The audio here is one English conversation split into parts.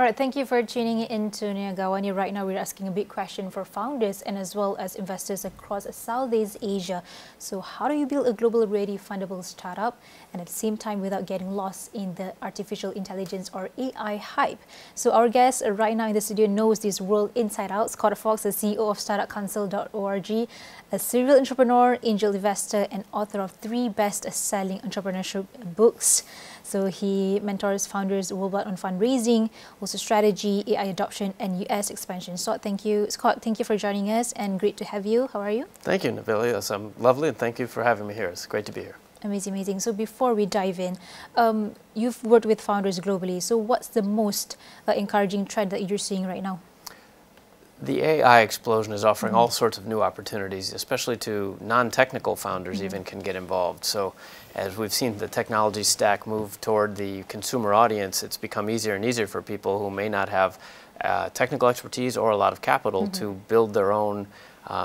All right, thank you for tuning in to AWANI. Right now, we're asking a big question for founders and as well as investors across Southeast Asia. So how do you build a global-ready fundable startup and at the same time without getting lost in the artificial intelligence or AI hype? So our guest right now in the studio knows this world inside out. Scott Fox, the CEO of startupcouncil.org, a serial entrepreneur, angel investor, and author of 3 best-selling entrepreneurship books. So he mentors founders worldwide on fundraising, also strategy, AI adoption, and US expansion. So thank you, Scott. Thank you for joining us, and great to have you. How are you? Thank you, Navili. That's lovely, and thank you for having me here. It's great to be here. Amazing, amazing. So before we dive in, you've worked with founders globally. So what's the most encouraging trend that you're seeing right now? The AI explosion is offering all sorts of new opportunities, especially to non-technical founders even can get involved. So as we've seen the technology stack move toward the consumer audience, it's become easier and easier for people who may not have technical expertise or a lot of capital to build their own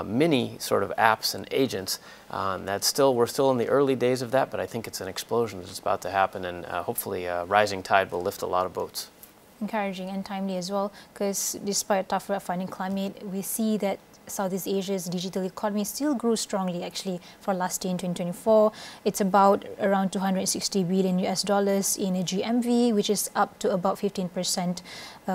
mini sort of apps and agents. We're still in the early days of that, but I think it's an explosion that's about to happen, and hopefully a rising tide will lift a lot of boats. Encouraging and timely as well, because despite a tougher funding climate, we see that Southeast Asia's digital economy still grew strongly actually for last year in 2024. It's about around 260 billion US dollars in a GMV, which is up to about 15%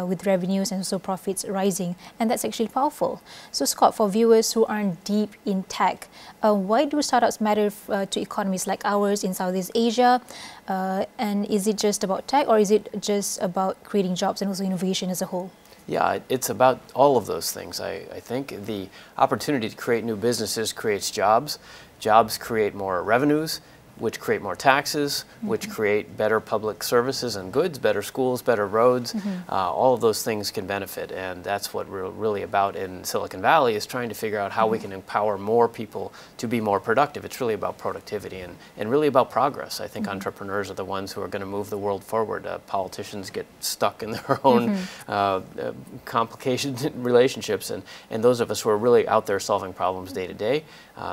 with revenues and also profits rising. And that's actually powerful. So Scott, for viewers who aren't deep in tech, why do startups matter to economies like ours in Southeast Asia? And is it just about tech, or is it just about creating jobs and also innovation as a whole? Yeah, it's about all of those things. I think the opportunity to create new businesses creates jobs. Jobs create more revenues, which create more taxes, which create better public services and goods, better schools, better roads. All of those things can benefit, and that's what we're really about in Silicon Valley, is trying to figure out how we can empower more people to be more productive. It's really about productivity and really about progress. I think entrepreneurs are the ones who are going to move the world forward. Politicians get stuck in their own complicated relationships, and those of us who are really out there solving problems day to day,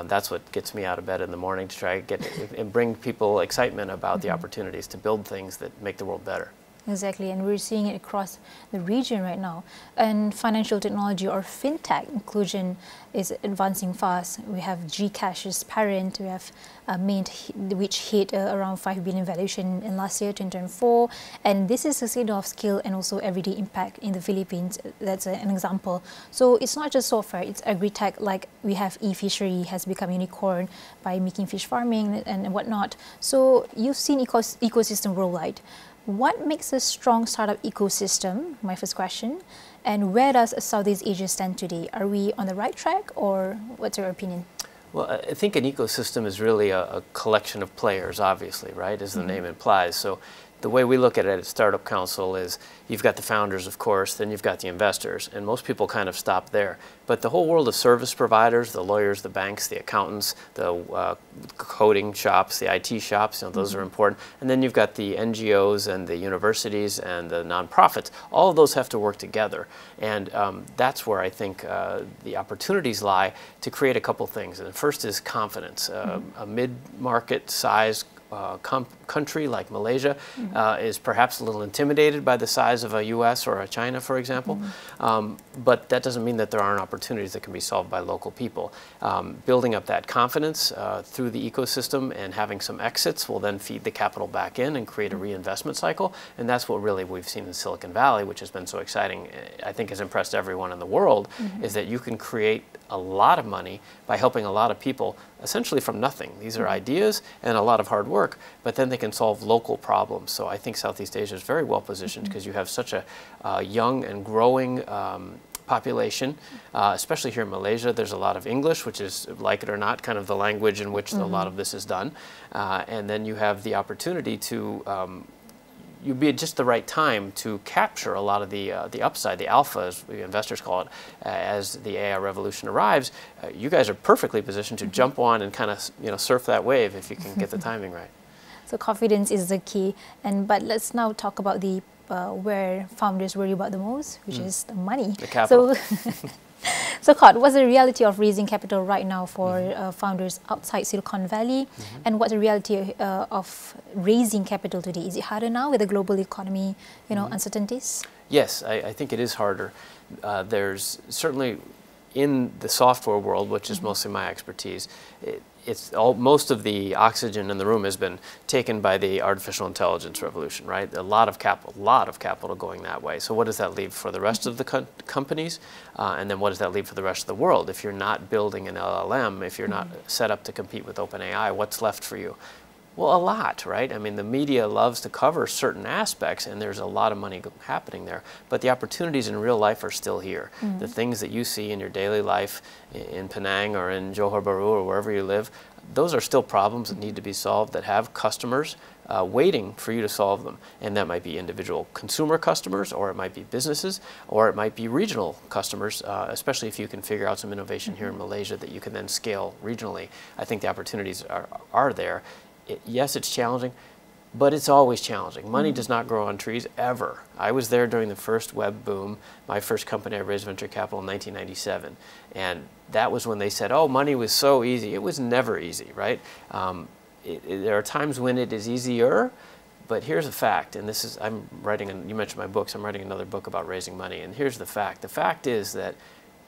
that's what gets me out of bed in the morning, to try to get and bring people excitement about the opportunities to build things that make the world better. Exactly, and we're seeing it across the region right now. And financial technology, or fintech inclusion, is advancing fast. We have Gcash's parent, we have Mint, which hit around 5 billion valuation in last year, 2024. And this is a signal of skill and also everyday impact in the Philippines. That's an example. So it's not just software, it's agri-tech, like we have e-fishery has become unicorn by making fish farming and whatnot. So you've seen ecosystem worldwide. What makes a strong startup ecosystem? My first question. And where does Southeast Asia stand today? Are we on the right track, or what's your opinion? Well, I think an ecosystem is really a collection of players, obviously, right, as the name implies. So the way we look at it at Startup Council is you've got the founders, of course, then you've got the investors, and most people kind of stop there. But the whole world of service providers, the lawyers, the banks, the accountants, the coding shops, the IT shops, those are important. And then you've got the NGOs and the universities and the nonprofits. All of those have to work together. And that's where I think the opportunities lie to create a couple things. And the first is confidence. A mid-market size country like Malaysia is perhaps a little intimidated by the size of a US or a China, for example. But that doesn't mean that there aren't opportunities that can be solved by local people. Building up that confidence through the ecosystem and having some exits will then feed the capital back in and create a reinvestment cycle. And that's what really we've seen in Silicon Valley, which has been so exciting. I think has impressed everyone in the world, is that you can create a lot of money by helping a lot of people essentially from nothing. These are ideas and a lot of hard work, but then they can solve local problems. So I think Southeast Asia is very well positioned because you have such a young and growing population, especially here in Malaysia. There's a lot of English, which is, like it or not, kind of the language in which a lot of this is done. And then you have the opportunity to you'd be at just the right time to capture a lot of the upside, the alpha, as the investors call it, as the AI revolution arrives. You guys are perfectly positioned to jump on and kind of surf that wave if you can get the timing right. So confidence is the key. But let's now talk about the where founders worry about the most, which is the money. The capital. So, Scott, what's the reality of raising capital right now for founders outside Silicon Valley? And what's the reality of raising capital today? Is it harder now with the global economy, uncertainties? Yes, I think it is harder. There's certainly in the software world, which is mostly my expertise, most of the oxygen in the room has been taken by the artificial intelligence revolution, right? A lot of capital going that way. So what does that leave for the rest of the companies? And then what does that leave for the rest of the world? If you're not building an LLM, if you're not set up to compete with OpenAI, what's left for you? Well, a lot, right? I mean, the media loves to cover certain aspects, and there's a lot of money happening there. But the opportunities in real life are still here. The things that you see in your daily life in Penang or in Johor Bahru or wherever you live, those are still problems that need to be solved, that have customers waiting for you to solve them. And that might be individual consumer customers, or it might be businesses, or it might be regional customers, especially if you can figure out some innovation here in Malaysia that you can then scale regionally. I think the opportunities are there. Yes, it's challenging, but it's always challenging. Money does not grow on trees, ever. I was there during the first web boom. My first company, I raised venture capital in 1997. And that was when they said, oh, money was so easy. It was never easy, right? There are times when it is easier, but here's a fact, and this is, you mentioned my books, I'm writing another book about raising money, and here's the fact. The fact is that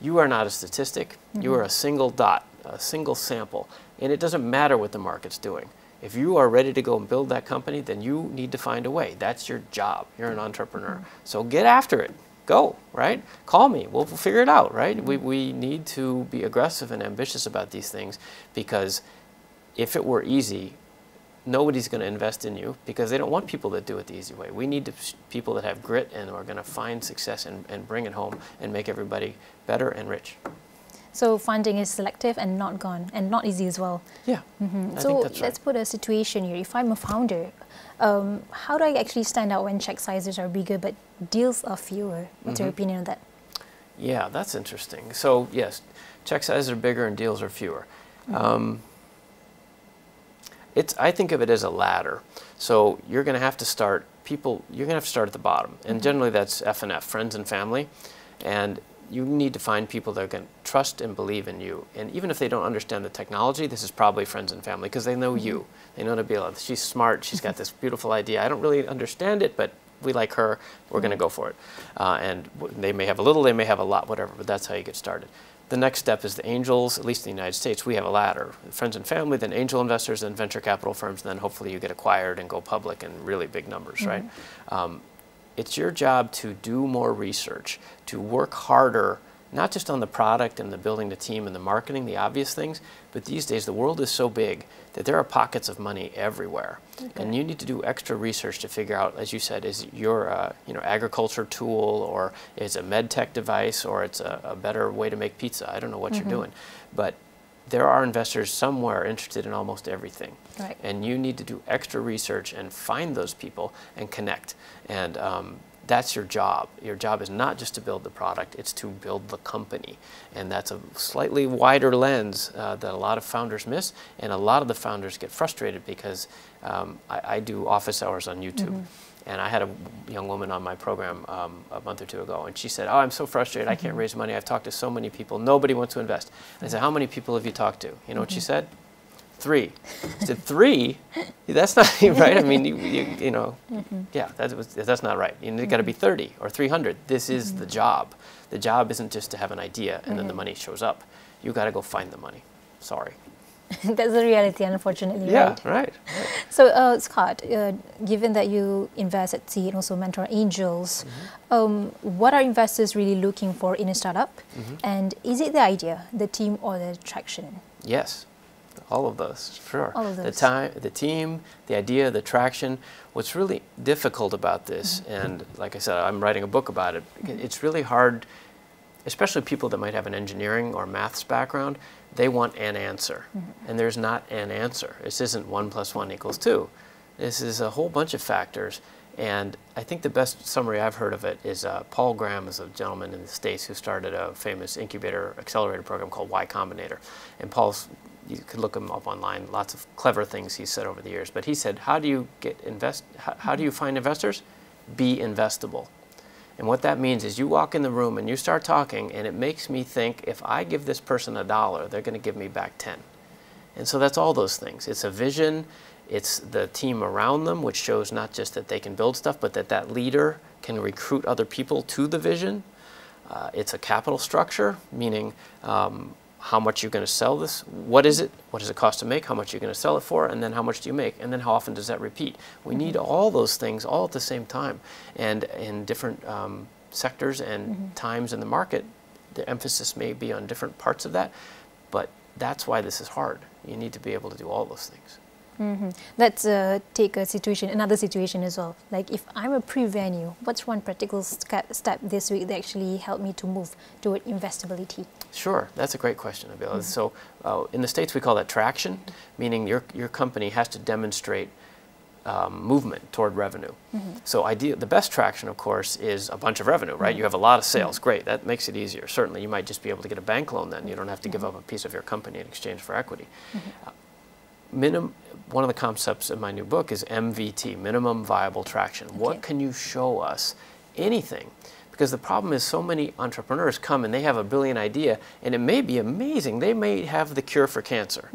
you are not a statistic. You are a single dot, a single sample, and it doesn't matter what the market's doing. If you are ready to go and build that company, then you need to find a way. That's your job. You're an entrepreneur. So get after it. Go, right? Call me. We'll figure it out, right? We need to be aggressive and ambitious about these things, because if it were easy, nobody's going to invest in you, because they don't want people that do it the easy way. We need people that have grit and are going to find success and bring it home and make everybody better and rich. So funding is selective and not gone, and not easy as well. Yeah, I think that's right. Let's put a situation here. If I'm a founder, how do I actually stand out when check sizes are bigger but deals are fewer? What's your opinion on that? Yeah, that's interesting. So yes, check sizes are bigger and deals are fewer. I think of it as a ladder. So you're going to have to start you're going to have to start at the bottom, and generally that's F&F, friends and family, and you need to find people that are going to trust and believe in you. And even if they don't understand the technology, this is probably friends and family, because they know you. They know Nabila. She's smart. She's got this beautiful idea. I don't really understand it, but we like her. We're going to go for it. And they may have a little, they may have a lot, whatever, but that's how you get started. The next step is the angels. At least in the United States, we have a ladder. Friends and family, then angel investors, then venture capital firms, and then hopefully you get acquired and go public in really big numbers, right? It's your job to do more research, to work harder, not just on the product and the building the team and the marketing, the obvious things, but these days the world is so big that there are pockets of money everywhere. And you need to do extra research to figure out, as you said, is your agriculture tool, or is a med tech device, or it's a better way to make pizza. I don't know what you're doing. But there are investors somewhere interested in almost everything. Right. And you need to do extra research and find those people and connect. And that's your job. Your job is not just to build the product, it's to build the company. And that's a slightly wider lens that a lot of founders miss. And a lot of the founders get frustrated because I do office hours on YouTube. And I had a young woman on my program a month or two ago, and she said, oh, I'm so frustrated, I can't raise money, I've talked to so many people, nobody wants to invest. And I said, how many people have you talked to? You know what she said? 3. I said, 3? That's not right. I mean, you know, yeah, that's not right. You got to be 30 or 300. This is the job. The job isn't just to have an idea and then the money shows up. You got to go find the money. Sorry. That's the reality, unfortunately. Yeah, right. So, Scott, given that you invest at seed and also mentor angels, what are investors really looking for in a startup? And is it the idea, the team, or the traction? Yes, all of those, sure. All of those. The team, the idea, the traction. What's really difficult about this, and like I said, I'm writing a book about it, it's really hard, especially people that might have an engineering or maths background. They want an answer, and there's not an answer. This isn't 1 + 1 = 2. This is a whole bunch of factors, and I think the best summary I've heard of it is Paul Graham is a gentleman in the States who started a famous incubator accelerator program called Y Combinator. And Paul's, you could look him up online, lots of clever things he's said over the years, but he said, how do you how do you find investors? Be investable. And what that means is you walk in the room and you start talking, and it makes me think, if I give this person $1, they're going to give me back 10. And so that's all those things. It's a vision, It's the team around them, which shows not just that they can build stuff, but that that leader can recruit other people to the vision. It's a capital structure, meaning how much you're going to sell this, what is it, what does it cost to make, how much you're going to sell it for, and then how much do you make, and then how often does that repeat. We need all those things all at the same time, and in different sectors and times in the market, the emphasis may be on different parts of that, but that's why this is hard. You need to be able to do all those things. Let's take a situation, another situation as well. Like if I'm a pre-venue, what's one practical step this week that actually helped me to move toward investability? Sure, that's a great question, Abila. So in the States we call that traction, meaning your company has to demonstrate movement toward revenue. So the best traction, of course, is a bunch of revenue, right? You have a lot of sales, great, that makes it easier. Certainly you might just be able to get a bank loan then. You don't have to give up a piece of your company in exchange for equity. One of the concepts in my new book is MVT, minimum viable traction. Okay. What can you show us? Anything. Because the problem is so many entrepreneurs come and they have a brilliant idea and it may be amazing. They may have the cure for cancer.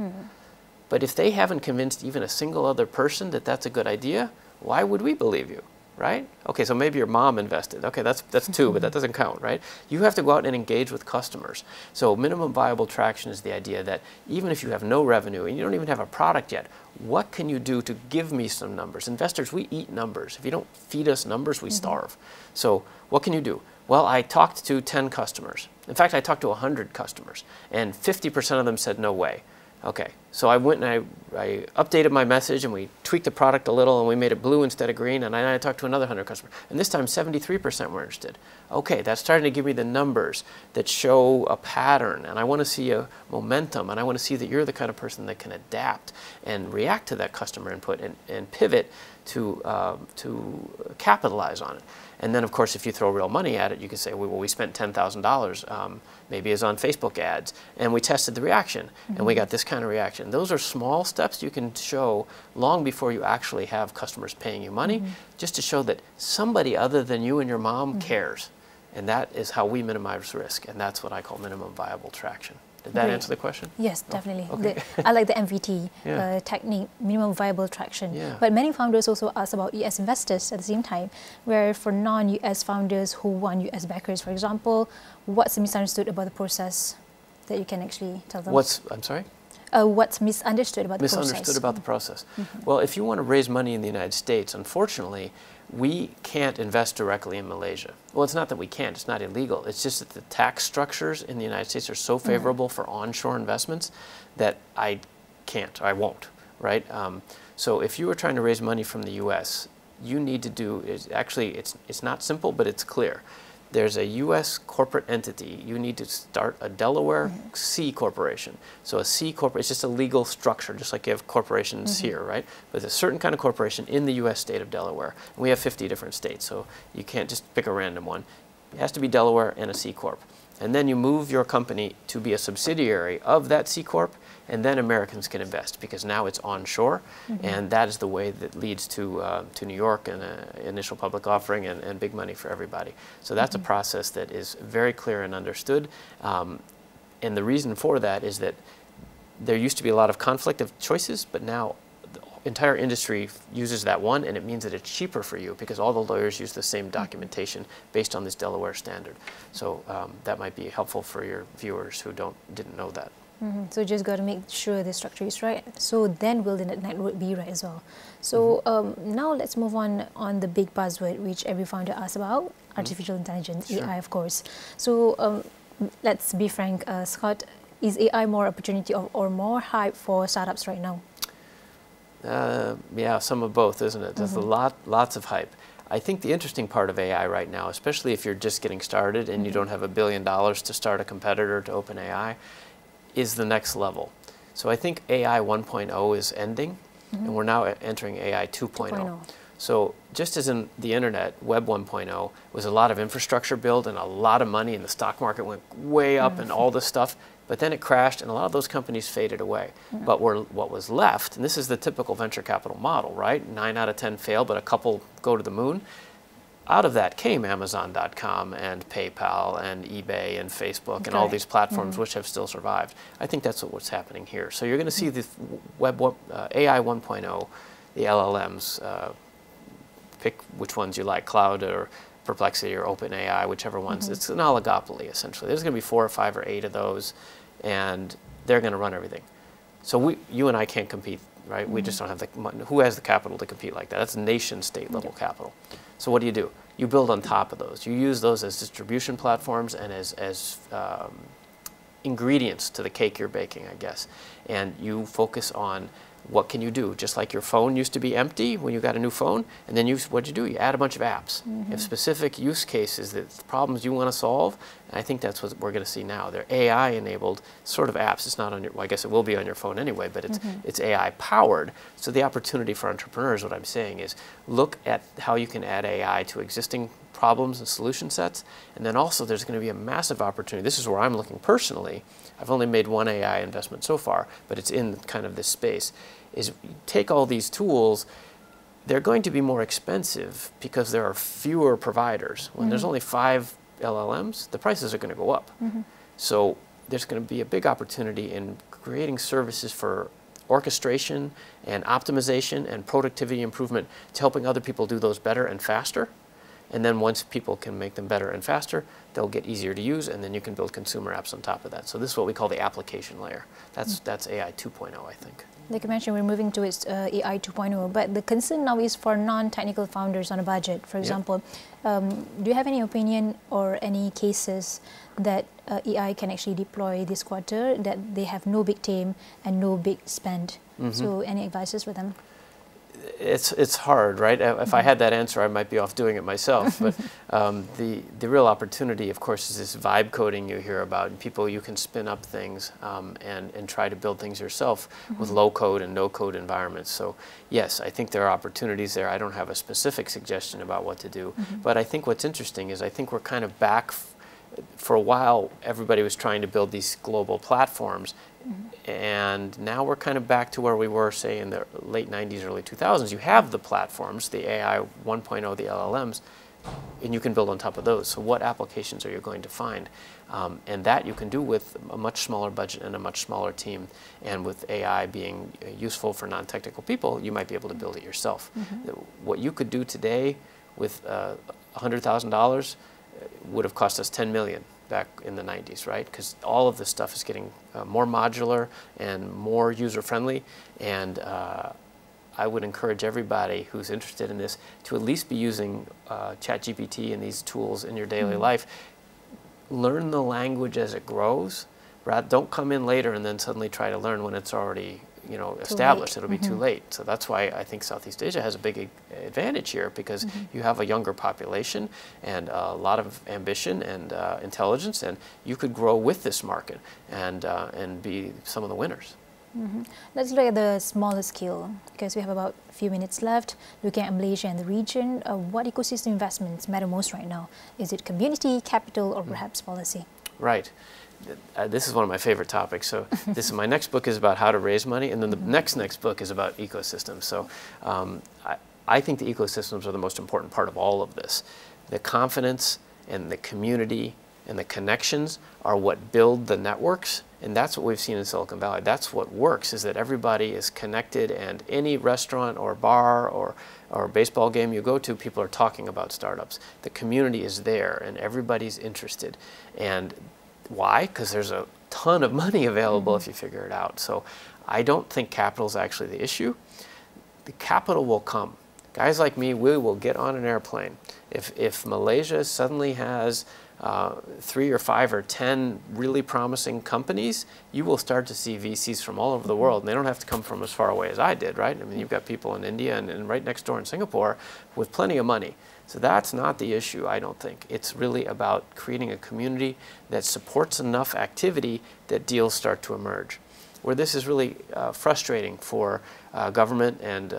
But if they haven't convinced even a single other person that that's a good idea, why would we believe you? Right? Okay, so maybe your mom invested. Okay, that's two, but that doesn't count, right? You have to go out and engage with customers. So minimum viable traction is the idea that even if you have no revenue and you don't even have a product yet, what can you do to give me some numbers? Investors, we eat numbers. If you don't feed us numbers, we starve. So what can you do? Well, I talked to 10 customers. In fact, I talked to 100 customers, and 50% of them said no way. Okay, so I went and I updated my message and we tweaked the product a little and we made it blue instead of green, and I talked to another 100 customers. And this time 73% were interested. Okay, that's starting to give me the numbers that show a pattern, and I want to see a momentum, and I want to see that you're the kind of person that can adapt and react to that customer input and pivot to capitalize on it. And then, of course, if you throw real money at it, you can say, well, we spent $10,000, maybe it's on Facebook ads, and we tested the reaction, and we got this kind of reaction. Those are small steps you can show long before you actually have customers paying you money, just to show that somebody other than you and your mom cares. And that is how we minimize risk, and that's what I call minimum viable traction. Did that answer the question? Yes, definitely. Okay. I like the MVT technique, minimum viable traction. But many founders also ask about US investors at the same time, where for non-US founders who want US backers, for example, what's misunderstood about the process that you can actually tell them? I'm sorry? What's misunderstood about the process? Misunderstood about the process. Well, if you want to raise money in the United States, unfortunately, we can't invest directly in Malaysia. Well, it's not that we can't, it's not illegal. It's just that the tax structures in the United States are so favorable for onshore investments that I won't, right? So if you were trying to raise money from the US, you need to do, it's not simple, but it's clear. There's a U.S. corporate entity. You need to start a Delaware C corporation. So a C corporation is just a legal structure, just like you have corporations here, right? But it's a certain kind of corporation in the U.S. state of Delaware. And we have 50 different states, so you can't just pick a random one. It has to be Delaware and a C corp. And then you move your company to be a subsidiary of that C corp, and then Americans can invest because now it's onshore, and that is the way that leads to New York and an initial public offering and big money for everybody. So that's a process that is very clear and understood, and the reason for that is that there used to be a lot of conflict of choices, but now the entire industry uses that one, and it means that it's cheaper for you because all the lawyers use the same documentation based on this Delaware standard. So that might be helpful for your viewers who didn't know that. So just got to make sure the structure is right. So then will the network be right as well. So now let's move on the big buzzword which every founder asks about, artificial intelligence, AI of course. So let's be frank, Scott, is AI more opportunity or more hype for startups right now? Yeah, some of both, isn't it? There's lots of hype. I think the interesting part of AI right now, especially if you're just getting started and you don't have $1 billion to start a competitor to OpenAI, is the next level. So I think AI 1.0 is ending, and we're now entering AI 2.0. So just as in the internet, Web 1.0 was a lot of infrastructure build and a lot of money, and the stock market went way up and all this stuff, but then it crashed and a lot of those companies faded away. But what was left, and this is the typical venture capital model, right? 9 out of 10 fail, but a couple go to the moon. out of that came Amazon.com and PayPal and eBay and Facebook and all these platforms which have still survived. I think that's what's happening here. So you're going to see the AI 1.0, the LLMs, pick which ones you like, Cloud or Perplexity or OpenAI, whichever ones. It's an oligopoly, essentially. There's going to be 4 or 5 or 8 of those, and they're going to run everything. So you and I can't compete, right? We just don't have the money. Who has the capital to compete like that? That's nation-state level capital. So what do? You build on top of those. You use those as distribution platforms and as ingredients to the cake you're baking, I guess. And you focus on what can you do? Just like your phone used to be empty when you got a new phone, and then what'd you do? You add a bunch of apps. You have specific use cases, that problems you want to solve, and I think that's what we're going to see now. They're AI-enabled sort of apps. It's not on your, well, I guess it will be on your phone anyway, but it's AI-powered. So the opportunity for entrepreneurs, what I'm saying is, look at how you can add AI to existing problems and solution sets, and then also there's going to be a massive opportunity. This is where I'm looking personally. I've only made one AI investment so far, but it's in kind of this space, is take all these tools, they're going to be more expensive because there are fewer providers. When there's only 5 LLMs, the prices are going to go up. So there's going to be a big opportunity in creating services for orchestration and optimization and productivity improvement to helping other people do those better and faster. And then once people can make them better and faster, they'll get easier to use, and then you can build consumer apps on top of that. So this is what we call the application layer. That's AI 2.0, I think. Like you mentioned, we're moving towards AI 2.0, but the concern now is for non-technical founders on a budget. For example, do you have any opinion or any cases that AI can actually deploy this quarter, that they have no big team and no big spend? So any advices for them? It's hard, right? If I had that answer, I might be off doing it myself. But the real opportunity, of course, is this vibe coding you hear about. People, you can spin up things and try to build things yourself with low code and no code environments. So yes, I think there are opportunities there. I don't have a specific suggestion about what to do. But I think what's interesting is I think we're kind of back. For a while, everybody was trying to build these global platforms. And now we're kind of back to where we were, say, in the late 90s, early 2000s. You have the platforms, the AI 1.0, the LLMs, and you can build on top of those. So what applications are you going to find? And that you can do with a much smaller budget and a much smaller team. And with AI being useful for non-technical people, you might be able to build it yourself. What you could do today with $100,000 would have cost us $10 million back in the 90s, right? Because all of this stuff is getting more modular and more user-friendly, and I would encourage everybody who's interested in this to at least be using ChatGPT and these tools in your daily life. Learn the language as it grows. Don't come in later and then suddenly try to learn when it's already established. It'll be too late. So that's why I think Southeast Asia has a big advantage here, because you have a younger population and a lot of ambition and intelligence, and you could grow with this market and be some of the winners. Let's look at the smaller scale, because we have about a few minutes left. Looking at Malaysia and the region, what ecosystem investments matter most right now? Is it community, capital, or perhaps policy? Right. This is one of my favorite topics. So my next book is about how to raise money, and then the next book is about ecosystems. So I think the ecosystems are the most important part of all of this. The confidence and the community and the connections are what build the networks, and that's what we've seen in Silicon Valley. That's what works, is that everybody is connected, and any restaurant or bar or baseball game you go to, people are talking about startups. The community is there, and everybody's interested. And why? Because there's a ton of money available if you figure it out. So I don't think capital is actually the issue. The capital will come. Guys like me, we will get on an airplane. If Malaysia suddenly has 3 or 5 or 10 really promising companies, you will start to see VCs from all over the world. And they don't have to come from as far away as I did, right? I mean, you've got people in India and right next door in Singapore with plenty of money. So that's not the issue, I don't think. It's really about creating a community that supports enough activity that deals start to emerge. Where this is really frustrating for government and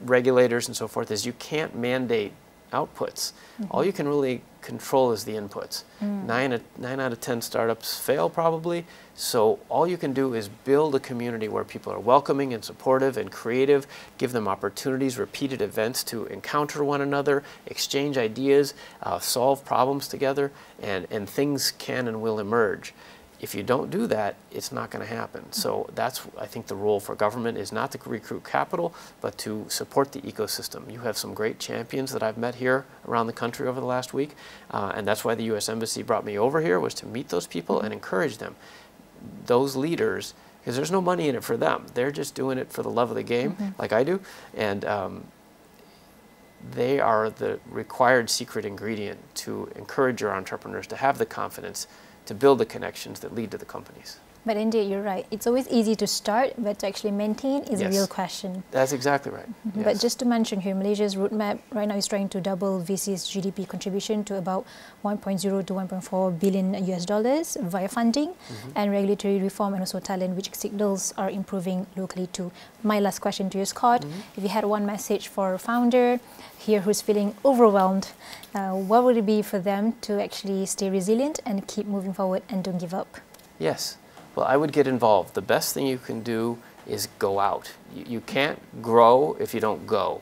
regulators and so forth is you can't mandate outputs. All you can really control is the inputs. 9 out of 10 startups fail probably. So all you can do is build a community where people are welcoming and supportive and creative, give them opportunities, repeated events to encounter one another, exchange ideas, solve problems together, and things can and will emerge. If you don't do that, it's not going to happen. So that's, I think, the role for government is not to recruit capital, but to support the ecosystem. You have some great champions that I've met here around the country over the last week, and that's why the U.S. Embassy brought me over here, was to meet those people and encourage them. Those leaders, because there's no money in it for them. They're just doing it for the love of the game, like I do, and they are the required secret ingredient to encourage your entrepreneurs to have the confidence to build the connections that lead to the companies. But indeed, you're right. It's always easy to start, but to actually maintain is a real question. That's exactly right. Yes. But just to mention here, Malaysia's roadmap right now is trying to double VC's GDP contribution to about 1.0 to 1.4 billion US dollars via funding and regulatory reform and also talent, which signals are improving locally too. My last question to you, Scott, if you had one message for a founder here who's feeling overwhelmed, what would it be for them to actually stay resilient and keep moving forward and don't give up? Yes. Well, I would get involved. The best thing you can do is go out. You can't grow if you don't go.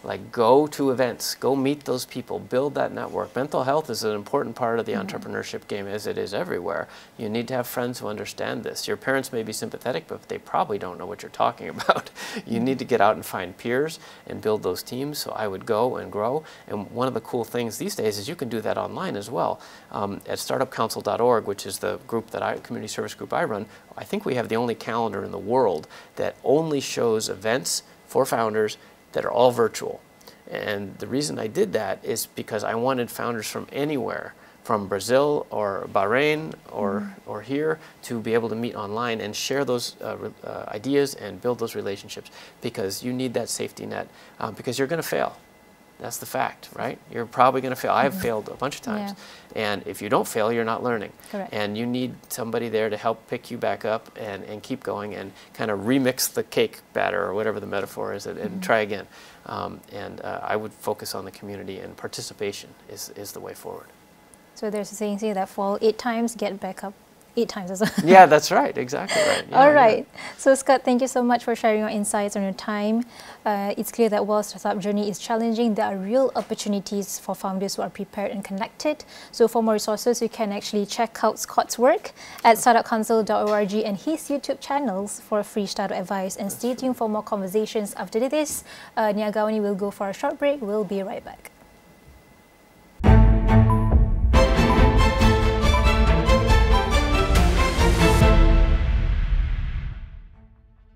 Like, go to events, go meet those people, build that network. Mental health is an important part of the entrepreneurship game, as it is everywhere. You need to have friends who understand this. Your parents may be sympathetic, but they probably don't know what you're talking about. You need to get out and find peers and build those teams. So I would go and grow. And one of the cool things these days is you can do that online as well. At startupcouncil.org, which is the group that community service group I run, I think we have the only calendar in the world that only shows events for founders that are all virtual. And the reason I did that is because I wanted founders from anywhere, from Brazil or Bahrain or here, to be able to meet online and share those ideas and build those relationships, because you need that safety net, because you're going to fail. That's the fact, right? You're probably going to fail. I've failed a bunch of times. And if you don't fail, you're not learning. Correct. And you need somebody there to help pick you back up and keep going and kind of remix the cake batter, or whatever the metaphor is, and try again. I would focus on the community, and participation is the way forward. So there's a saying that fall 8 times, get back up 8 times as well. Yeah, that's right. Exactly right. Yeah, all right. Yeah. So Scott, thank you so much for sharing your insights and your time. It's clear that while startup journey is challenging, there are real opportunities for founders who are prepared and connected. So for more resources, you can actually check out Scott's work at startupcouncil.org and his YouTube channels for free startup advice. And stay tuned for more conversations after this. AWANI will go for a short break. We'll be right back.